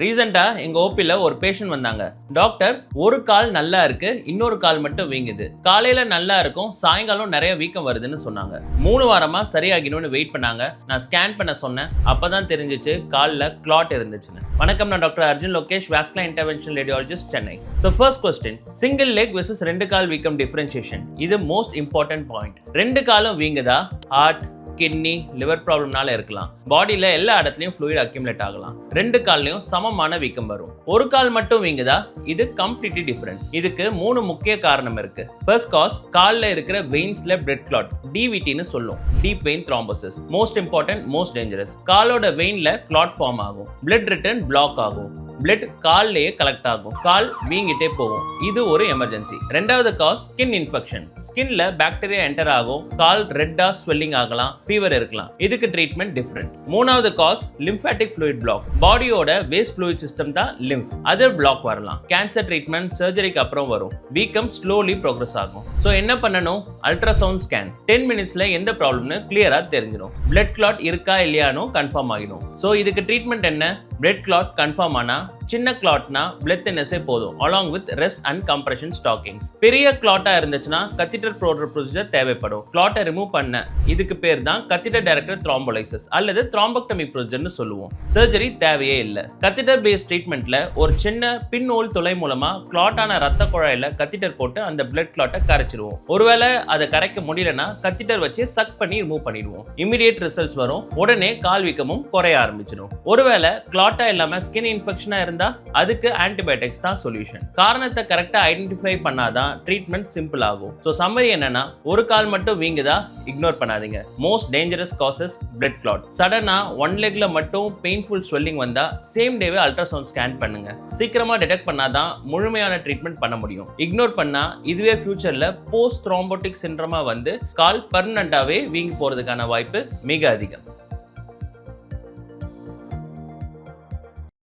ரீசெண்டா எங்க ஓபில ஒரு பேஷண்ட் வந்தாங்க. டாக்டர், ஒரு கால் நல்லா இருக்கு, இன்னொரு கால் மட்டும் வீங்குது. காலையில நல்லா இருக்கும், சாயங்காலம் நிறைய வீக்கம் வருதுன்னு சொன்னாங்க. 3 வாரமா சரியாகணும்னு வெயிட் பண்ணாங்க. நான் ஸ்கேன் பண்ண சொன்னேன். அப்பதான் தெரிஞ்சிச்சு கால்ல கிளாட் இருந்துச்சுன்னு. வணக்கம், நான் doctor Arjun Lokesh, vascular interventional radiologist, Chennai. So first question, single leg versus 2 கால் வீக்கம் டிஃபரன்ஷியேஷன். இது மோஸ்ட் இம்பார்ட்டன்ட் பாயிண்ட். 2 காலும் வீங்குதா? ஹார்ட், கிட்னி, லிவர் ப்ராப்ளம்னால இருக்கலாம். பாடியில எல்லா இடத்துலயும் ஃப்ளூயிட் அக்யூமுலேட் ஆகலாம். 2 கால்லையும் சமமான வீக்கம் வரும். ஒரு கால் மட்டும் வீங்குதா? இது கம்ப்ளீட்லி டிஃபரெண்ட். இதுக்கு 3 முக்கிய காரணம் இருக்கு. ஃபர்ஸ்ட் காஸ், கால்ல இருக்கிற வெயின்ஸ்ல பிளட் கிளாட், டிவிடின்னு சொல்லும். Deep vein thrombosis. Most important, most dangerous. காலோட வெயின்ல கிளாட் ஃபார்ம் ஆகும். பிளட் ரிட்டர்ன் பிளாக் ஆகும். பிளட் கால்லேயே கலெக்ட் ஆகும். கால் வீங்கிட்டே போகும். இது ஒரு எமர்ஜென்சி. ரெண்டாவது காஸ், ஸ்கின் இன்ஃபெக்ஷன். ஸ்கின்ல பாக்டீரியா என்டர் ஆகும். கால் ரெட்டா ஸ்வெல்லிங் ஆகலாம், ஃபீவர் இருக்கலாம். இதுக்கு ட்ரீட்மெண்ட் டிஃபரெண்ட். மூணாவது காஸ், லிம்ஃபாட்டிக் ஃப்ளூயிட் பிளாக். பாடியோட வேஸ்ட் ஃப்ளூயிட் சிஸ்டம் தான் லிம்ஃப். அது பிளாக் வரலாம். கேன்சர் ட்ரீட்மெண்ட் சர்ஜரிக்கு அப்புறம் வரும். வீக்கம் ஸ்லோலி ப்ரோக்ரஸ் ஆகும். ஸோ என்ன பண்ணணும்? Ultrasound scan. 10 மினிட்ஸ்ல எந்த ப்ராப்ளம்னு கிளியரா தெரிஞ்சிடும். பிளட் கிளாட் இருக்கா இல்லையானு கன்ஃபார்ம் ஆகிடும். ஸோ இதுக்கு ட்ரீட்மெண்ட் என்ன? பிளட் கிளாட் கன்ஃபார்ம் ஆனா சின்ன கிளாட்னா பிளட் தின்னஸே போதும், along with rest and compression stockings. பெரிய கிளாட்டா இருந்துச்சுன்னா கத்தீட்டர் போடுற ப்ரொசீஜர் தேவைப்படும். கிளாட்டை ரிமூவ் பண்ண இதுக்கு பேர் தான் கத்தீட்டர் டைரக்டட் த்ரோம்போலைசிஸ் அல்லது த்ரோம்போக்டமி ப்ரொசீஜர்னு சொல்லுவோம். சர்ஜரி தேவையே இல்லை. கத்தீட்டர் பேஸ்ட் ட்ரீட்மெண்ட்ல ஒரு சின்ன பின் ஹோல் துளை மூலமா கிளாட்டான ரத்த குழாயில கத்தீட்டர் போட்டு அந்த பிளட் கிளாட்டை கரைச்சிடுவோம். ஒருவேளை அதை கரைக்க முடியலன்னா கத்தீட்டர் வச்சு சக் பண்ணி ரிமூவ் பண்ணிடுவோம். இமிடியேட் ரிசல்ட்ஸ் வரும். உடனே கால் வீக்கமும் குறைய ஆரம்பிச்சிடும். ஒருவேளை கிளாட்டா இல்லாம ஸ்கின் இன்ஃபெக்ஷனா இருந்தா அதுக்கு ஆன்டிபயோட்டிக்ஸ் தான் சொல்யூஷன். காரணத்தை கரெக்டா ஐடென்டிஃபை பண்ணாதான் ட்ரீட்மெண்ட் சிம்பிள் ஆகும். சோ சம்மரி என்னன்னா, ஒரு கால் மட்டும் வீங்குதா? இக்னோர் பண்ணாதீங்க. Most dangerous causes blood clot. சடனா ஒன் லெக்ல மட்டும் பெயின்ஃபுல் ஸ்வெல்லிங் வந்தா சேம் டேவே அல்ட்ராசவுண்ட் ஸ்கேன் பண்ணுங்க. சீக்கிரமா டிடெக்ட் பண்ணாதான் முழுமையான ட்ரீட்மெண்ட் பண்ண முடியும். இக்னோர் பண்ணா இதுவே ஃபியூச்சர்ல போஸ்ட் த்ரோம்போட்டிக் சிண்ட்ரோமா வந்து கால் பெர்மனன்ட்டாவே வீங்கி போறதுக்கான வாய்ப்பு மிக அதிகம்.